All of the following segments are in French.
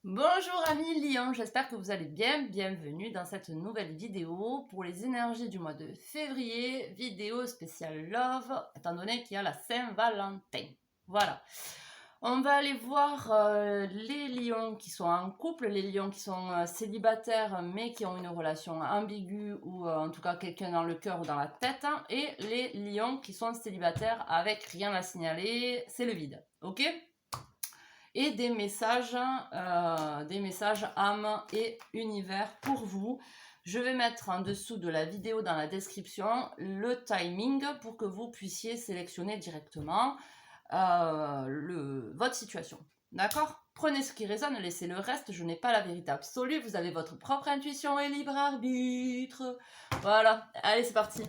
Bonjour amis Lion, j'espère que vous allez bien. Bienvenue dans cette nouvelle vidéo pour les énergies du mois de février, vidéo spéciale Love, étant donné qu'il y a la Saint-Valentin. Voilà. On va aller voir les lions qui sont en couple, les lions qui sont célibataires mais qui ont une relation ambiguë ou en tout cas quelqu'un dans le cœur ou dans la tête, hein, et les lions qui sont célibataires avec rien à signaler, c'est le vide. Ok ? Et des messages âme et univers pour vous. Je vais mettre en dessous de la vidéo dans la description le timing pour que vous puissiez sélectionner directement votre situation. D'accord ? Prenez ce qui résonne, laissez le reste, je n'ai pas la vérité absolue, vous avez votre propre intuition et libre arbitre. Voilà, allez c'est parti.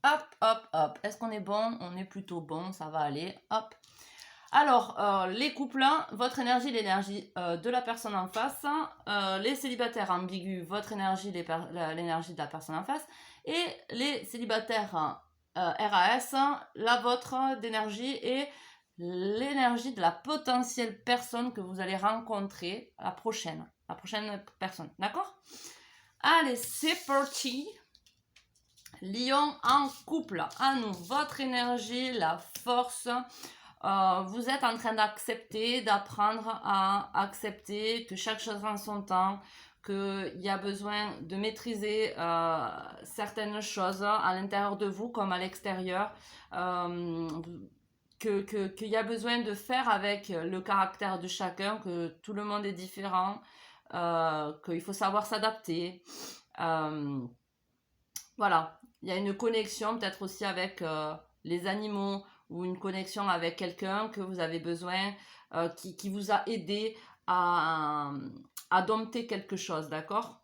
Hop, hop, hop. Est-ce qu'on est bon? On est plutôt bon, ça va aller. Hop. Alors, les couples, votre énergie, l'énergie de la personne en face. Les célibataires ambigus, votre énergie, l'énergie de la personne en face. Et les célibataires RAS, la vôtre d'énergie et l'énergie de la potentielle personne que vous allez rencontrer, la prochaine personne. D'accord? Allez, c'est parti. Lion en couple, à nous, votre énergie, la force. Vous êtes en train d'accepter, d'apprendre à accepter que chaque chose en son temps, qu'il y a besoin de maîtriser certaines choses à l'intérieur de vous comme à l'extérieur, qu'il y a besoin de faire avec le caractère de chacun, que tout le monde est différent, qu'il faut savoir s'adapter. Voilà, il y a une connexion peut-être aussi avec les animaux ou une connexion avec quelqu'un que vous avez besoin, qui vous a aidé à dompter quelque chose, d'accord?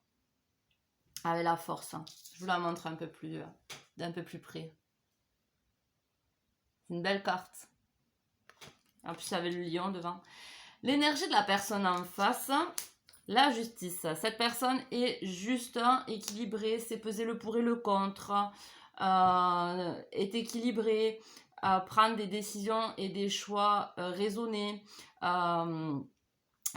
Avec la force. Je vous la montre un peu plus, d'un peu plus près. C'est une belle carte. En plus, avec le lion devant. L'énergie de la personne en face, la justice. Cette personne est juste, équilibrée, sait peser le pour et le contre, est équilibrée, prendre des décisions et des choix raisonnés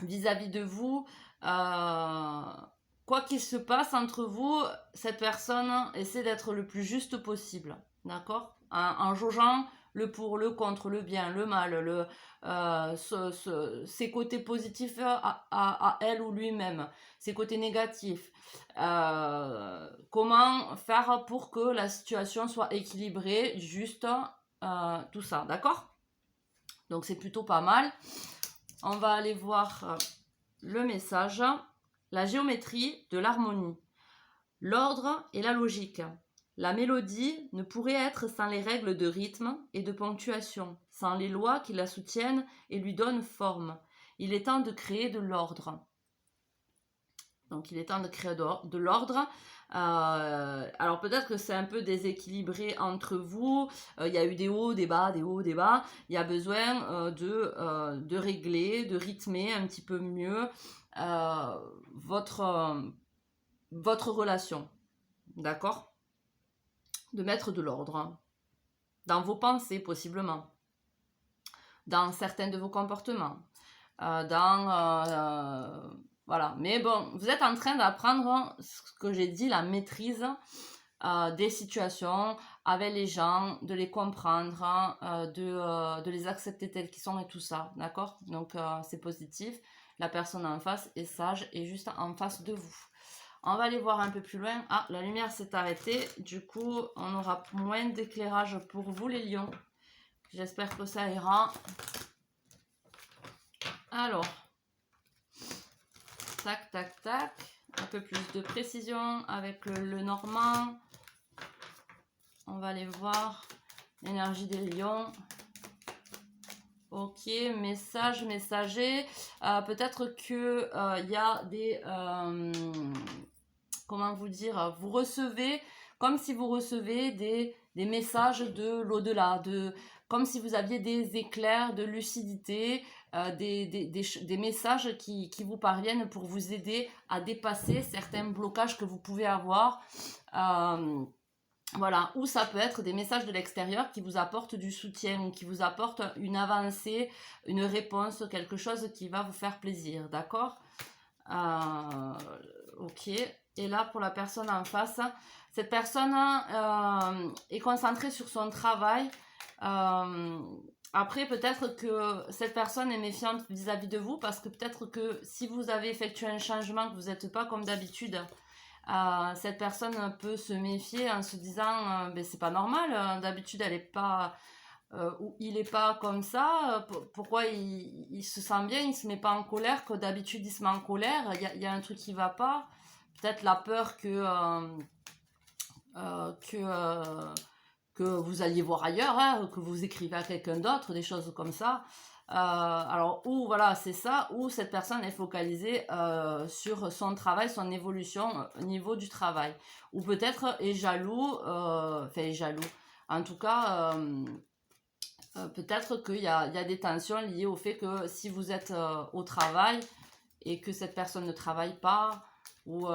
vis-à-vis de vous. Quoi qu'il se passe entre vous, cette personne essaie d'être le plus juste possible, d'accord, en jaugeant le pour, le contre, le bien, le mal, ses côtés positifs à elle ou lui-même, ses côtés négatifs. Comment faire pour que la situation soit équilibrée, juste, tout ça, d'accord? Donc c'est plutôt pas mal. On va aller voir le message. La géométrie de l'harmonie. L'ordre et la logique. La mélodie ne pourrait être sans les règles de rythme et de ponctuation, sans les lois qui la soutiennent et lui donnent forme. Il est temps de créer de l'ordre. Donc il est temps de créer de l'ordre. Alors peut-être que c'est un peu déséquilibré entre vous. Il y a eu des hauts, des bas, des hauts, des bas. Il y a besoin de régler, de rythmer un petit peu mieux votre relation. D'accord? De mettre de l'ordre dans vos pensées possiblement, dans certains de vos comportements, voilà. Mais bon, vous êtes en train d'apprendre ce que j'ai dit, la maîtrise des situations avec les gens, de les comprendre, de les accepter tels qu'ils sont et tout ça, d'accord? Donc c'est positif. La personne en face est sage et juste en face de vous. On va aller voir un peu plus loin. Ah, la lumière s'est arrêtée. Du coup, on aura moins d'éclairage pour vous les lions. J'espère que ça ira. Alors, tac, tac, tac. Un peu plus de précision avec le normand. On va aller voir l'énergie des lions. Ok, message, messager. Peut-être que il y a des... comment vous dire, vous recevez, comme si vous recevez des messages de l'au-delà, comme si vous aviez des éclairs de lucidité, des messages qui vous parviennent pour vous aider à dépasser certains blocages que vous pouvez avoir. Voilà, ou ça peut être des messages de l'extérieur qui vous apportent du soutien ou qui vous apportent une avancée, une réponse, quelque chose qui va vous faire plaisir, d'accord? Ok. Et là, pour la personne en face, cette personne est concentrée sur son travail. Après, peut-être que cette personne est méfiante vis-à-vis de vous parce que peut-être que si vous avez effectué un changement, que vous n'êtes pas comme d'habitude, cette personne peut se méfier en se disant ben, c'est pas normal, d'habitude elle est pas ou il est pas comme ça, pourquoi il se sent bien, il se met pas en colère, que d'habitude il se met en colère, il y a un truc qui va pas, peut-être la peur que vous alliez voir ailleurs, hein, que vous écrivez à quelqu'un d'autre, des choses comme ça. Alors, ou voilà, c'est ça, ou cette personne est focalisée sur son travail, son évolution au niveau du travail. Ou peut-être est jaloux, enfin est jaloux. En tout cas, peut-être qu'il y a des tensions liées au fait que si vous êtes au travail et que cette personne ne travaille pas, ou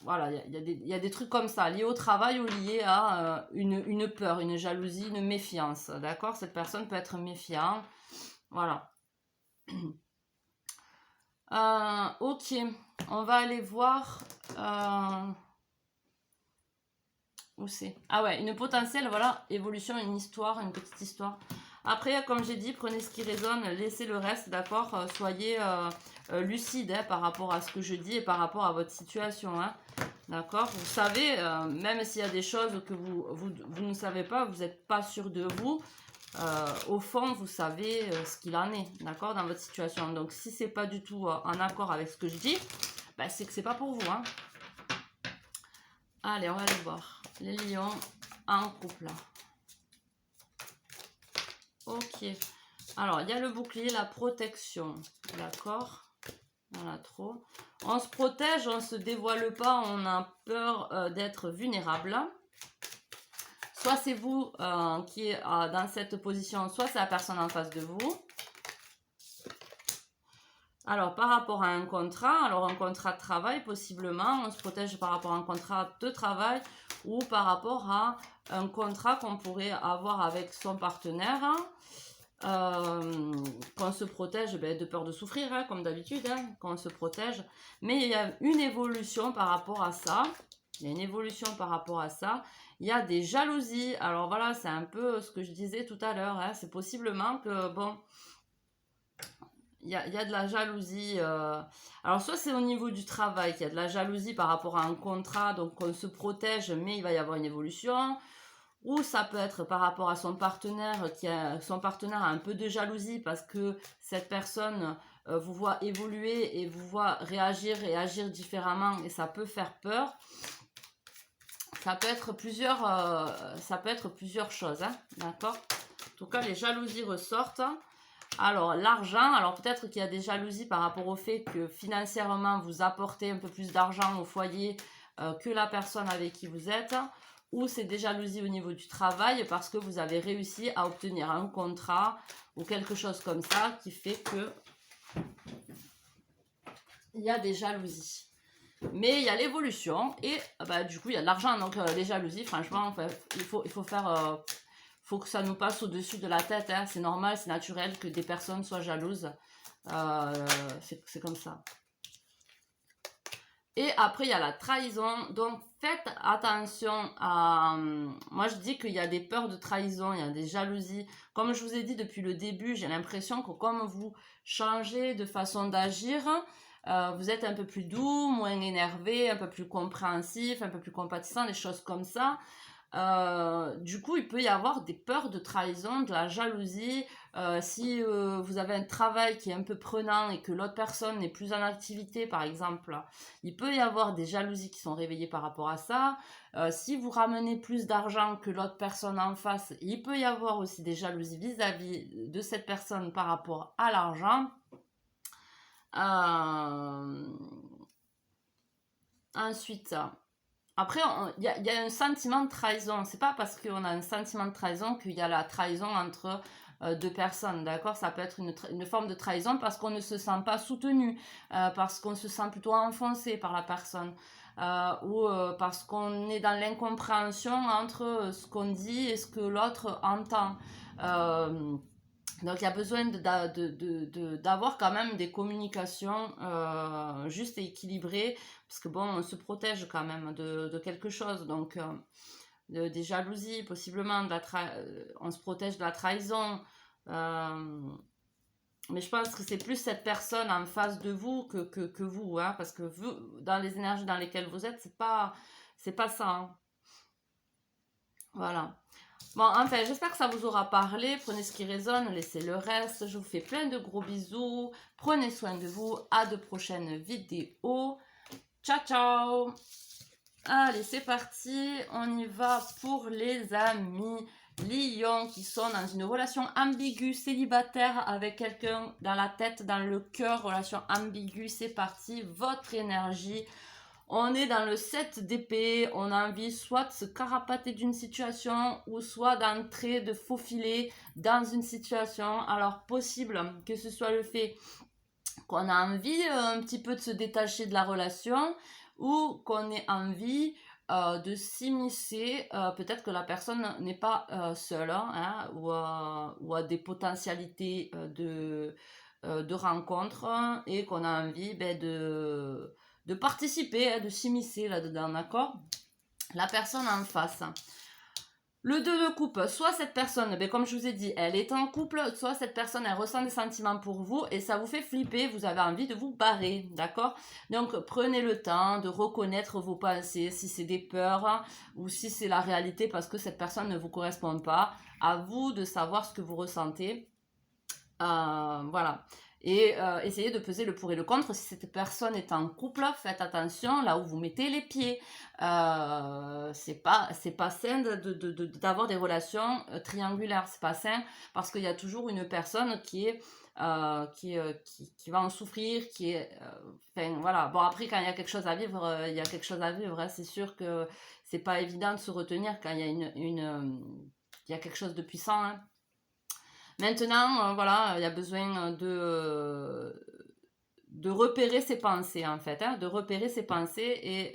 voilà, il y a des trucs comme ça, liés au travail ou liés à une peur, une jalousie, une méfiance. D'accord? Cette personne peut être méfiante. Voilà. Ok, on va aller voir. Où c'est? Ah ouais, une potentielle, voilà, évolution, une histoire, une petite histoire. Après, comme j'ai dit, prenez ce qui résonne, laissez le reste, d'accord? Soyez lucide hein, par rapport à ce que je dis et par rapport à votre situation. Hein. D'accord? Vous savez, même s'il y a des choses que vous ne savez pas, vous n'êtes pas sûr de vous, au fond, vous savez ce qu'il en est, d'accord, dans votre situation. Donc, si c'est pas du tout en accord avec ce que je dis, bah, c'est que c'est pas pour vous. Hein. Allez, on va aller voir. Les lions en couple. Ok. Alors, il y a le bouclier, la protection. D'accord? On a trop. On se protège, on ne se dévoile pas, on a peur d'être vulnérable. Soit c'est vous qui est dans cette position, soit c'est la personne en face de vous. Alors, par rapport à un contrat, alors un contrat de travail, possiblement, on se protège par rapport à un contrat de travail ou par rapport à un contrat qu'on pourrait avoir avec son partenaire. Qu'on se protège de peur de souffrir, hein, comme d'habitude, hein, qu'on se protège. Mais il y a une évolution par rapport à ça. Il y a une évolution par rapport à ça. Il y a des jalousies. Alors voilà, c'est un peu ce que je disais tout à l'heure. Hein. C'est possiblement que, bon, il y a de la jalousie. Alors soit c'est au niveau du travail qu'il y a de la jalousie par rapport à un contrat, donc on se protège, mais il va y avoir une évolution. Ou ça peut être par rapport à son partenaire, son partenaire a un peu de jalousie parce que cette personne vous voit évoluer et vous voit réagir et agir différemment et ça peut faire peur. Ça peut être plusieurs choses, hein, d'accord? En tout cas, les jalousies ressortent. Alors, l'argent, alors peut-être qu'il y a des jalousies par rapport au fait que financièrement, vous apportez un peu plus d'argent au foyer que la personne avec qui vous êtes. Ou c'est des jalousies au niveau du travail parce que vous avez réussi à obtenir un contrat ou quelque chose comme ça qui fait que il y a des jalousies. Mais il y a l'évolution et bah, du coup il y a de l'argent. Donc les jalousies, franchement, enfin, il faut faire... faut que ça nous passe au-dessus de la tête. Hein. C'est normal, c'est naturel que des personnes soient jalouses. C'est comme ça. Et après, il y a la trahison. Donc, faites attention à... Moi, je dis qu'il y a des peurs de trahison, il y a des jalousies. Comme je vous ai dit depuis le début, j'ai l'impression que comme vous changez de façon d'agir, vous êtes un peu plus doux, moins énervé, un peu plus compréhensif, un peu plus compatissant, des choses comme ça. Du coup, il peut y avoir des peurs de trahison, de la jalousie. Si vous avez un travail qui est un peu prenant et que l'autre personne n'est plus en activité, par exemple, il peut y avoir des jalousies qui sont réveillées par rapport à ça. Si vous ramenez plus d'argent que l'autre personne en face, il peut y avoir aussi des jalousies vis-à-vis de cette personne par rapport à l'argent. Ensuite... Après, il y a un sentiment de trahison. C'est pas parce qu'on a un sentiment de trahison qu'il y a la trahison entre deux personnes, d'accord? Ça peut être une forme de trahison parce qu'on ne se sent pas soutenu, parce qu'on se sent plutôt enfoncé par la personne. ou parce qu'on est dans l'incompréhension entre ce qu'on dit et ce que l'autre entend. Donc il y a besoin d'avoir quand même des communications justes et équilibrées, parce que bon, on se protège quand même de quelque chose, donc des jalousies, possiblement, on se protège de la trahison. Mais je pense que c'est plus cette personne en face de vous que vous, hein, parce que vous, dans les énergies dans lesquelles vous êtes, c'est pas ça. Hein. Voilà. Bon, enfin, j'espère que ça vous aura parlé. Prenez ce qui résonne, laissez le reste. Je vous fais plein de gros bisous. Prenez soin de vous. À de prochaines vidéos. Ciao, ciao. Allez, c'est parti. On y va pour les amis Lion qui sont dans une relation ambiguë, célibataire avec quelqu'un dans la tête, dans le cœur. Relation ambiguë, c'est parti. Votre énergie. On est dans le 7 d'épée, on a envie soit de se carapater d'une situation ou soit d'entrer, de faufiler dans une situation. Alors possible que ce soit le fait qu'on a envie un petit peu de se détacher de la relation ou qu'on ait envie de s'immiscer. Peut-être que la personne n'est pas seule hein, ou a des potentialités de rencontre et qu'on a envie de participer, hein, de s'immiscer là-dedans, d'accord? La personne en face. Le 2 de coupe, soit cette personne, ben comme je vous ai dit, elle est en couple, soit cette personne, elle ressent des sentiments pour vous et ça vous fait flipper, vous avez envie de vous barrer, d'accord? Donc prenez le temps de reconnaître vos pensées, si c'est des peurs hein, ou si c'est la réalité parce que cette personne ne vous correspond pas. À vous de savoir ce que vous ressentez. Voilà. Et essayez de peser le pour et le contre. Si cette personne est en couple, faites attention là où vous mettez les pieds. C'est pas sain d'avoir des relations triangulaires. C'est pas sain parce qu'il y a toujours une personne qui va en souffrir, enfin voilà. Bon après quand il y a quelque chose à vivre, il y a quelque chose à vivre. Hein. C'est sûr que c'est pas évident de se retenir quand il y a il y a quelque chose de puissant. Hein. Maintenant, voilà, il y a besoin de repérer ses pensées, en fait, hein, de repérer ses pensées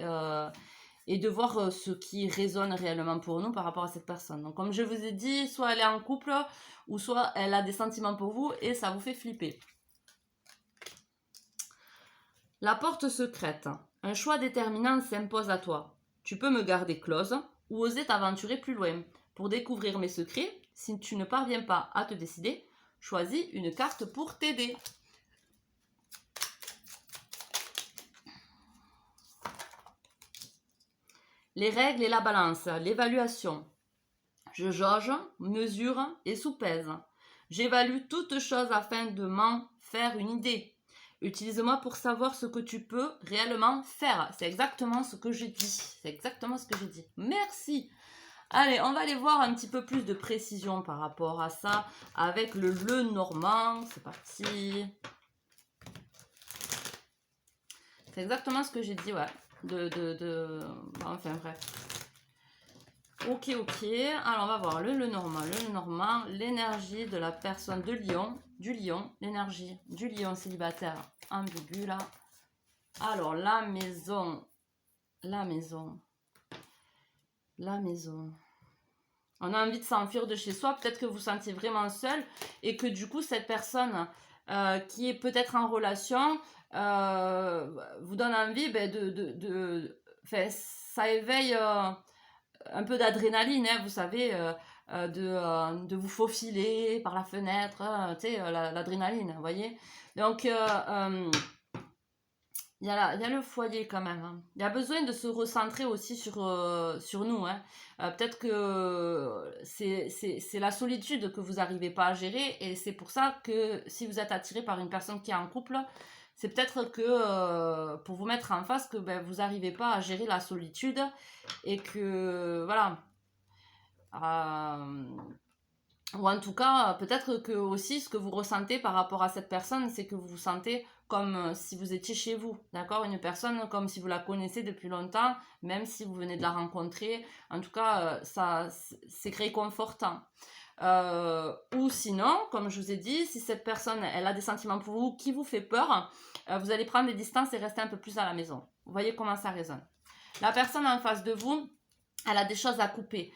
et de voir ce qui résonne réellement pour nous par rapport à cette personne. Donc, comme je vous ai dit, soit elle est en couple, ou soit elle a des sentiments pour vous et ça vous fait flipper. La porte secrète. Un choix déterminant s'impose à toi. Tu peux me garder close ou oser t'aventurer plus loin. Pour découvrir mes secrets, si tu ne parviens pas à te décider, choisis une carte pour t'aider. Les règles et la balance, l'évaluation. Je jauge, mesure et soupèse. J'évalue toute chose afin de m'en faire une idée. Utilise-moi pour savoir ce que tu peux réellement faire. C'est exactement ce que j'ai dit. C'est exactement ce que j'ai dit. Merci. Allez, on va aller voir un petit peu plus de précision par rapport à ça avec le Lenormand. C'est parti. C'est exactement ce que j'ai dit, ouais. Enfin, bref. Ok. Alors, on va voir le Lenormand, l'énergie de la personne de Lion, du Lion, l'énergie du Lion célibataire ambigu, là. Alors, la maison. On a envie de s'enfuir de chez soi. Peut-être que vous vous sentez vraiment seul et que du coup, cette personne qui est peut-être en relation vous donne envie ça éveille un peu d'adrénaline, hein, vous savez, de vous faufiler par la fenêtre, tu sais, l'adrénaline, vous voyez. Donc, il y a le foyer quand même. Hein. Il y a besoin de se recentrer aussi sur nous. Hein. Peut-être que c'est la solitude que vous n'arrivez pas à gérer et c'est pour ça que si vous êtes attiré par une personne qui est en couple, c'est peut-être que pour vous mettre en face que vous n'arrivez pas à gérer la solitude et que voilà. Ou en tout cas, peut-être que aussi ce que vous ressentez par rapport à cette personne, c'est que vous vous sentez comme si vous étiez chez vous, d'accord? Une personne comme si vous la connaissez depuis longtemps, même si vous venez de la rencontrer. En tout cas, ça, c'est réconfortant. Ou sinon, comme je vous ai dit, si cette personne, elle a des sentiments pour vous qui vous fait peur, vous allez prendre des distances et rester un peu plus à la maison. Vous voyez comment ça résonne. La personne en face de vous, elle a des choses à couper.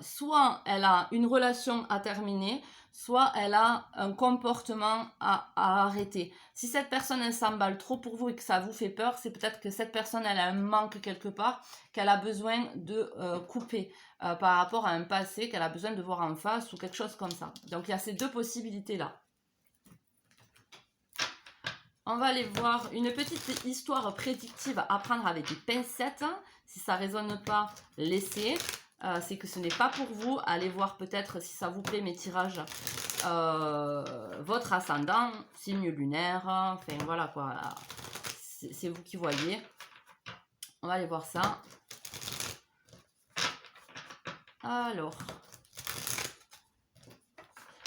Soit elle a une relation à terminer, soit elle a un comportement à arrêter. Si cette personne elle s'emballe trop pour vous et que ça vous fait peur, c'est peut-être que cette personne elle a un manque quelque part, qu'elle a besoin de couper par rapport à un passé, qu'elle a besoin de voir en face ou quelque chose comme ça. Donc il y a ces deux possibilités-là. On va aller voir une petite histoire prédictive à prendre avec des pincettes. Si ça ne résonne pas, laissez. C'est que ce n'est pas pour vous. Allez voir peut-être si ça vous plaît mes tirages. Votre ascendant, signe lunaire. Enfin voilà quoi. C'est vous qui voyez. On va aller voir ça. Alors.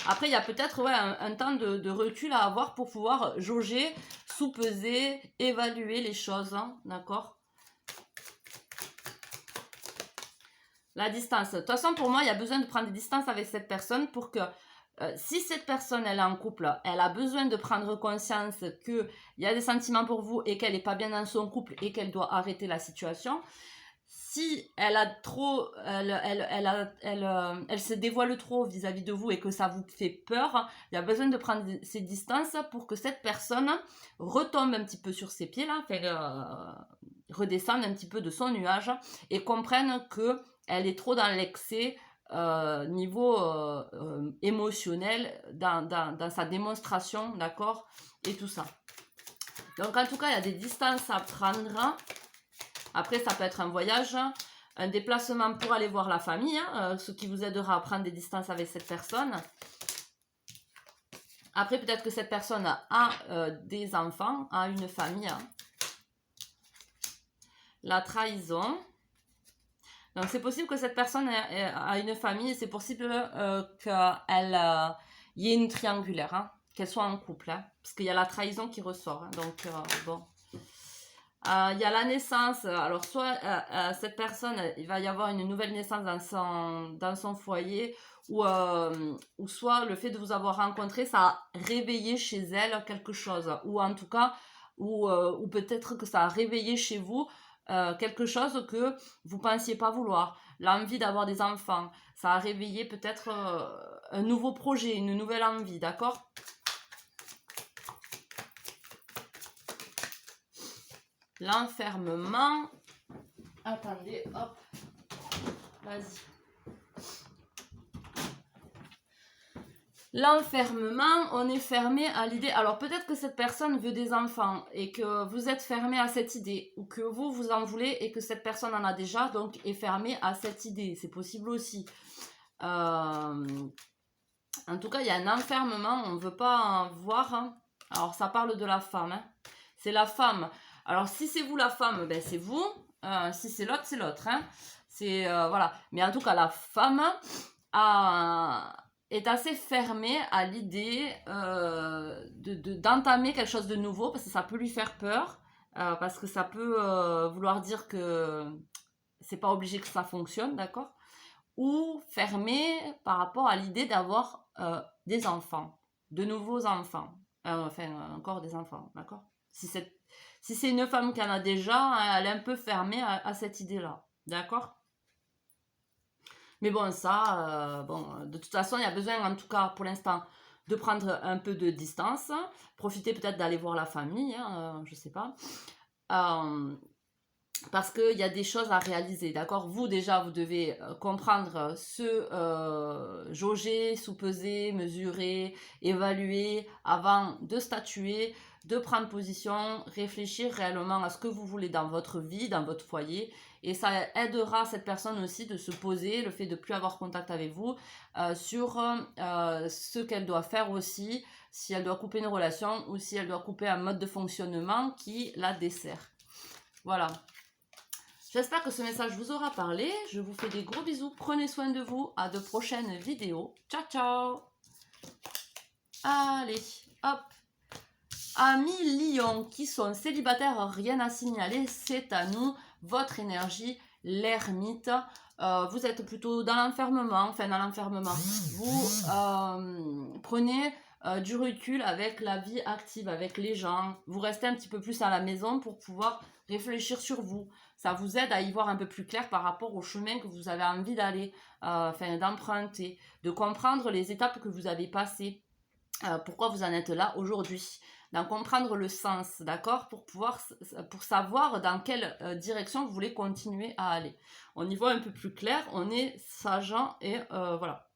Après, il y a peut-être un temps de recul à avoir pour pouvoir jauger, sous-peser, évaluer les choses. Hein, d'accord? La distance. De toute façon, pour moi, il y a besoin de prendre des distances avec cette personne pour que, si cette personne, elle est en couple, elle a besoin de prendre conscience qu'il y a des sentiments pour vous et qu'elle n'est pas bien dans son couple et qu'elle doit arrêter la situation. Si elle a trop, elle se dévoile trop vis-à-vis de vous et que ça vous fait peur, il y a besoin de prendre ces distances pour que cette personne retombe un petit peu sur ses pieds, là, redescende un petit peu de son nuage et comprenne qu'elle est trop dans l'excès niveau émotionnel, dans sa démonstration, d'accord, et tout ça. Donc en tout cas, il y a des distances à prendre. Après, ça peut être un voyage, un déplacement pour aller voir la famille, hein, ce qui vous aidera à prendre des distances avec cette personne. Après, peut-être que cette personne a des enfants, a une famille. Hein. La trahison. Donc, c'est possible que cette personne a une famille, c'est possible qu'elle y ait une triangulaire, hein, qu'elle soit en couple, hein, parce qu'il y a la trahison qui ressort. Hein, donc, bon. Il y a la naissance, alors soit cette personne, il va y avoir une nouvelle naissance dans son foyer, ou soit le fait de vous avoir rencontré, ça a réveillé chez elle quelque chose, ou en tout cas, ou peut-être que ça a réveillé chez vous quelque chose que vous ne pensiez pas vouloir, l'envie d'avoir des enfants, ça a réveillé peut-être un nouveau projet, une nouvelle envie, d'accord ? L'enfermement. Attendez, hop. Vas-y. L'enfermement, on est fermé à l'idée. Alors peut-être que cette personne veut des enfants et que vous êtes fermé à cette idée, ou que vous en voulez et que cette personne en a déjà, donc est fermée à cette idée. C'est possible aussi. En tout cas, il y a un enfermement, on ne veut pas voir. Hein. Alors ça parle de la femme. Hein. C'est la femme. Alors, si c'est vous la femme, ben c'est vous. Si c'est l'autre, c'est l'autre. Hein. C'est, voilà. Mais en tout cas, la femme est assez fermée à l'idée d'entamer quelque chose de nouveau parce que ça peut lui faire peur. Parce que ça peut vouloir dire que c'est pas obligé que ça fonctionne, d'accord ? Ou fermée par rapport à l'idée d'avoir des enfants, de nouveaux enfants. Enfin, encore des enfants, d'accord ? Si c'est une femme qui en a déjà, elle est un peu fermée à cette idée-là. D'accord ? Mais bon, ça, de toute façon, il y a besoin, en tout cas, pour l'instant, de prendre un peu de distance. Profiter peut-être d'aller voir la famille, hein, je ne sais pas. Parce qu'il y a des choses à réaliser, d'accord ? Vous, déjà, vous devez comprendre jauger, sous-peser, mesurer, évaluer avant de statuer, de prendre position, réfléchir réellement à ce que vous voulez dans votre vie, dans votre foyer. Et ça aidera cette personne aussi de se poser, le fait de ne plus avoir contact avec vous, sur ce qu'elle doit faire aussi, si elle doit couper une relation ou si elle doit couper un mode de fonctionnement qui la dessert. Voilà. J'espère que ce message vous aura parlé. Je vous fais des gros bisous. Prenez soin de vous. À de prochaines vidéos. Ciao, ciao. Allez, hop. Amis Lion qui sont célibataires, rien à signaler. C'est à nous. Votre énergie, l'ermite. Vous êtes plutôt dans l'enfermement. Enfin, dans l'enfermement. Vous prenez du recul avec la vie active, avec les gens. Vous restez un petit peu plus à la maison pour pouvoir réfléchir sur vous. Ça vous aide à y voir un peu plus clair par rapport au chemin que vous avez envie d'aller, d'emprunter, de comprendre les étapes que vous avez passées, pourquoi vous en êtes là aujourd'hui, d'en comprendre le sens, d'accord, pour savoir dans quelle direction vous voulez continuer à aller. On y voit un peu plus clair, on est sage et voilà.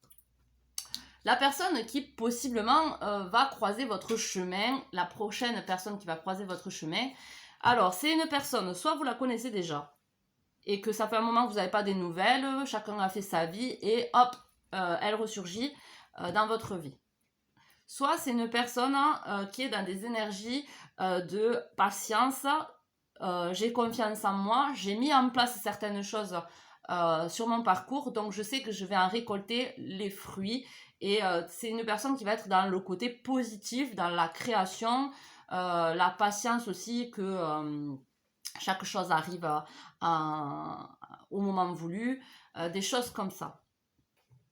La personne qui possiblement va croiser votre chemin, la prochaine personne qui va croiser votre chemin, alors c'est une personne, soit vous la connaissez déjà, et que ça fait un moment que vous n'avez pas des nouvelles, chacun a fait sa vie, et hop, elle ressurgit dans votre vie. Soit c'est une personne qui est dans des énergies de patience, j'ai confiance en moi, j'ai mis en place certaines choses sur mon parcours, donc je sais que je vais en récolter les fruits. Et c'est une personne qui va être dans le côté positif, dans la création, la patience aussi, que chaque chose arrive au moment voulu, des choses comme ça.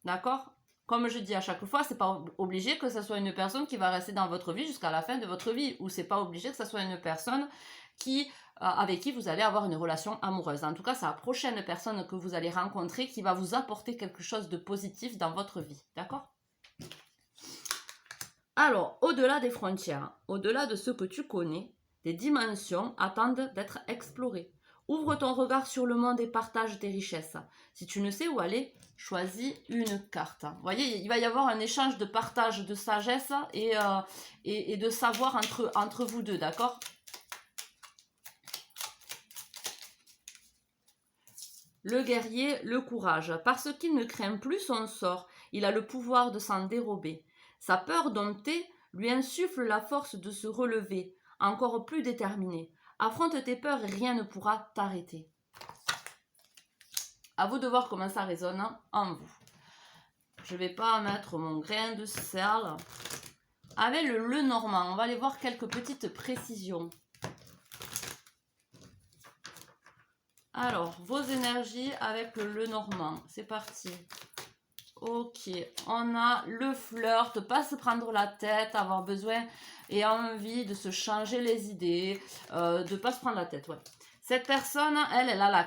D'accord ? Comme je dis à chaque fois, c'est pas obligé que ce soit une personne qui va rester dans votre vie jusqu'à la fin de votre vie, ou c'est pas obligé que ce soit une personne avec qui vous allez avoir une relation amoureuse. En tout cas, c'est la prochaine personne que vous allez rencontrer qui va vous apporter quelque chose de positif dans votre vie. D'accord ? Alors, au-delà des frontières, au-delà de ce que tu connais, des dimensions attendent d'être explorées. Ouvre ton regard sur le monde et partage tes richesses. Si tu ne sais où aller, choisis une carte. Vous voyez, il va y avoir un échange de partage de sagesse et de savoir entre vous deux, d'accord ? Le guerrier, le courage. Parce qu'il ne craint plus son sort, il a le pouvoir de s'en dérober. Sa peur domptée lui insuffle la force de se relever, encore plus déterminé. Affronte tes peurs et rien ne pourra t'arrêter. À vous de voir comment ça résonne en vous. Je ne vais pas mettre mon grain de sel. Avec le normand, on va aller voir quelques petites précisions. Alors, vos énergies avec le normand. C'est parti. Ok, on a le flirt, pas se prendre la tête, avoir besoin et envie de se changer les idées, de pas se prendre la tête, ouais. Cette personne, elle a la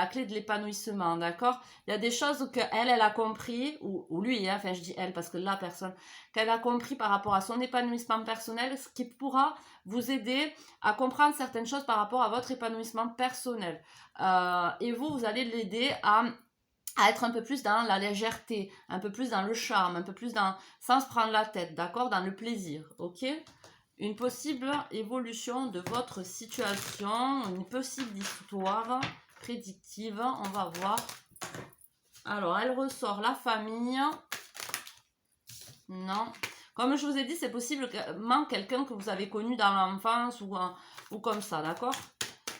clé de l'épanouissement, d'accord? Il y a des choses qu'elle a compris, ou lui, enfin je dis elle parce que la personne, qu'elle a compris par rapport à son épanouissement personnel, ce qui pourra vous aider à comprendre certaines choses par rapport à votre épanouissement personnel. Et vous allez l'aider à être un peu plus dans la légèreté, un peu plus dans le charme, un peu plus sans se prendre la tête, d'accord? Dans le plaisir, ok? Une possible évolution de votre situation, une possible histoire prédictive, on va voir. Alors, elle ressort la famille. Non. Comme je vous ai dit, c'est possiblement quelqu'un que vous avez connu dans l'enfance ou comme ça, d'accord?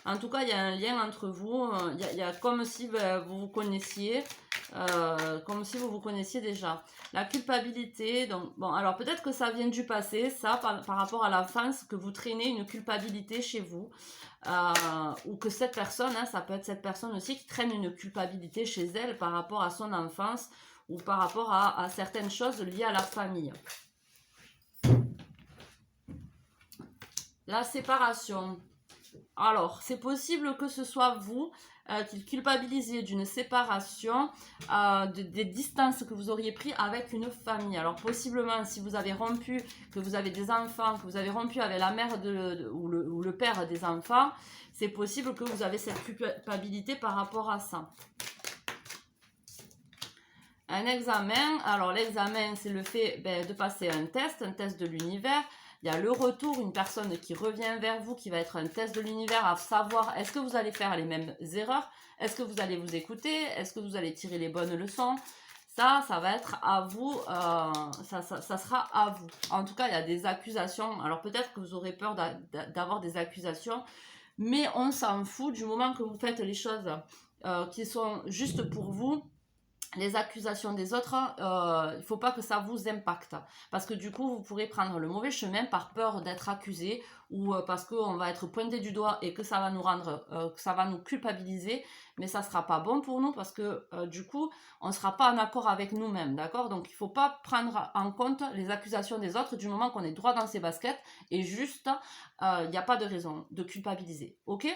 En tout cas, il y a un lien entre vous. Il y a comme si vous vous connaissiez. Comme si vous vous connaissiez déjà. La culpabilité, donc bon, alors peut-être que ça vient du passé, ça, par rapport à l'enfance, que vous traînez une culpabilité chez vous, ou que cette personne, ça peut être cette personne aussi qui traîne une culpabilité chez elle par rapport à son enfance, ou par rapport à certaines choses liées à la famille. La séparation. Alors, c'est possible que ce soit vous qui culpabilisiez d'une séparation, des distances que vous auriez prises avec une famille. Alors, possiblement, si vous avez rompu, que vous avez des enfants, que vous avez rompu avec la mère ou le père des enfants, c'est possible que vous avez cette culpabilité par rapport à ça. Un examen, alors l'examen, c'est le fait de passer un test de l'univers. Il y a le retour, une personne qui revient vers vous, qui va être un test de l'univers, à savoir est-ce que vous allez faire les mêmes erreurs, est-ce que vous allez vous écouter, est-ce que vous allez tirer les bonnes leçons. Ça va être à vous, ça sera à vous. En tout cas, il y a des accusations. Alors peut-être que vous aurez peur d'avoir des accusations, mais on s'en fout du moment que vous faites les choses qui sont justes pour vous. les accusations des autres, il ne faut pas que ça vous impacte. Parce que du coup, vous pourrez prendre le mauvais chemin par peur d'être accusé ou parce qu'on va être pointé du doigt et que ça va nous rendre, que ça va nous culpabiliser. Mais ça ne sera pas bon pour nous parce que du coup, on ne sera pas en accord avec nous-mêmes. D'accord? Donc, il ne faut pas prendre en compte les accusations des autres du moment qu'on est droit dans ses baskets et juste, il n'y a pas de raison de culpabiliser. Ok?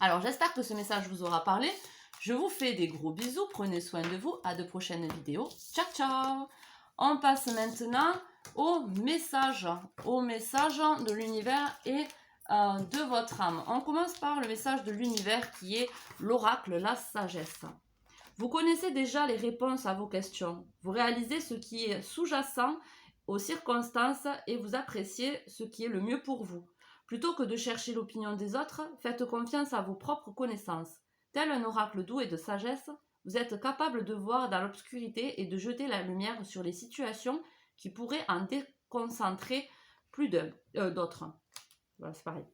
Alors, j'espère que ce message vous aura parlé. Je vous fais des gros bisous, prenez soin de vous, à de prochaines vidéos. Ciao, ciao! On passe maintenant au message de l'univers et de votre âme. On commence par le message de l'univers qui est l'oracle, la sagesse. Vous connaissez déjà les réponses à vos questions. Vous réalisez ce qui est sous-jacent aux circonstances et vous appréciez ce qui est le mieux pour vous. Plutôt que de chercher l'opinion des autres, faites confiance à vos propres connaissances. Tel un oracle doux et de sagesse, vous êtes capable de voir dans l'obscurité et de jeter la lumière sur les situations qui pourraient en déconcentrer plus d'autres. Voilà, c'est pareil.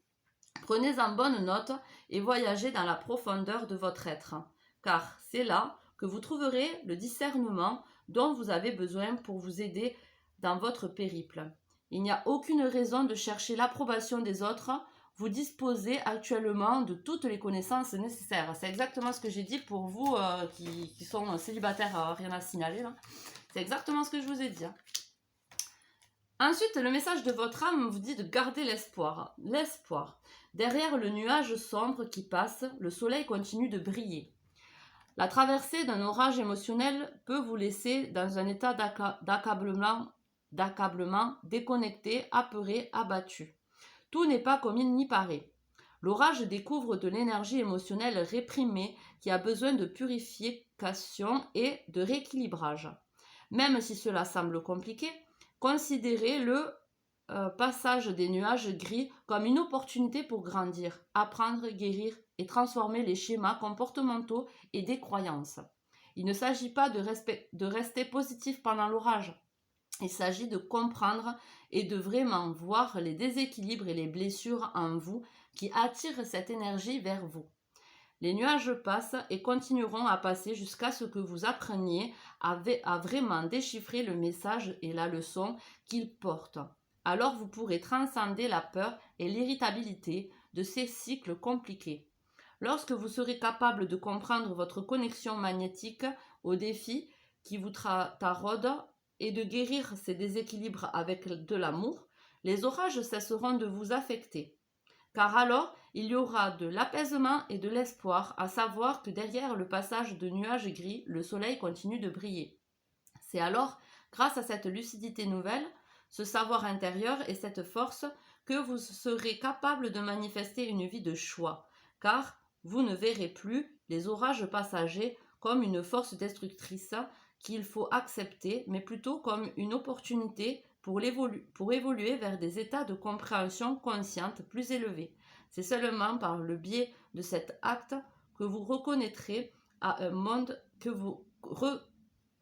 Prenez en bonne note et voyagez dans la profondeur de votre être, car c'est là que vous trouverez le discernement dont vous avez besoin pour vous aider dans votre périple. Il n'y a aucune raison de chercher l'approbation des autres. Vous disposez actuellement de toutes les connaissances nécessaires. C'est exactement ce que j'ai dit pour vous qui sont célibataires, rien à signaler. C'est exactement ce que je vous ai dit. Ensuite, le message de votre âme vous dit de garder l'espoir. L'espoir. Derrière le nuage sombre qui passe, le soleil continue de briller. La traversée d'un orage émotionnel peut vous laisser dans un état d'accablement, déconnecté, apeuré, abattu. Tout n'est pas comme il n'y paraît. L'orage découvre de l'énergie émotionnelle réprimée qui a besoin de purification et de rééquilibrage. Même si cela semble compliqué, considérez le passage des nuages gris comme une opportunité pour grandir, apprendre, guérir et transformer les schémas comportementaux et des croyances. Il ne s'agit pas de rester positif pendant l'orage. Il s'agit de comprendre et de vraiment voir les déséquilibres et les blessures en vous qui attirent cette énergie vers vous. Les nuages passent et continueront à passer jusqu'à ce que vous appreniez à vraiment déchiffrer le message et la leçon qu'ils portent. Alors vous pourrez transcender la peur et l'irritabilité de ces cycles compliqués. Lorsque vous serez capable de comprendre votre connexion magnétique aux défis qui vous taraudent et de guérir ces déséquilibres avec de l'amour, les orages cesseront de vous affecter. Car alors, il y aura de l'apaisement et de l'espoir, à savoir que derrière le passage de nuages gris, le soleil continue de briller. C'est alors, grâce à cette lucidité nouvelle, ce savoir intérieur et cette force, que vous serez capable de manifester une vie de choix, car vous ne verrez plus les orages passagers comme une force destructrice qu'il faut accepter, mais plutôt comme une opportunité pour évoluer vers des états de compréhension consciente plus élevés. C'est seulement par le biais de cet acte que vous reconnaîtrez à un monde, que vous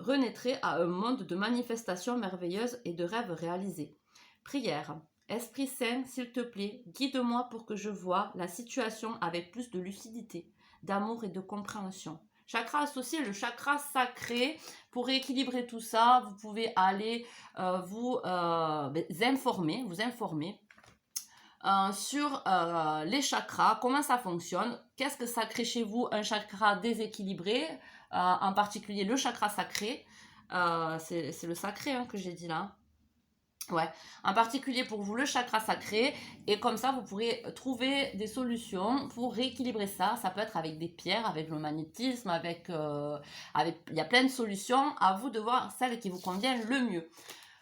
renaîtrez à un monde de manifestations merveilleuses et de rêves réalisés. Prière. Esprit Saint, s'il te plaît, guide-moi pour que je voie la situation avec plus de lucidité, d'amour et de compréhension. Chakra associé, le chakra sacré. Pour équilibrer tout ça, vous pouvez aller vous informer sur les chakras, comment ça fonctionne, qu'est-ce que ça crée chez vous un chakra déséquilibré, en particulier le chakra sacré, c'est le sacré que j'ai dit là. Ouais, en particulier pour vous le chakra sacré, et comme ça vous pourrez trouver des solutions pour rééquilibrer ça. Ça peut être avec des pierres, avec le magnétisme, il y a plein de solutions, à vous de voir celle qui vous convient le mieux.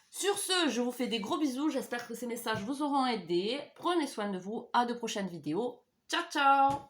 Sur ce, je vous fais des gros bisous, j'espère que ces messages vous auront aidé. Prenez soin de vous, à de prochaines vidéos. Ciao ciao!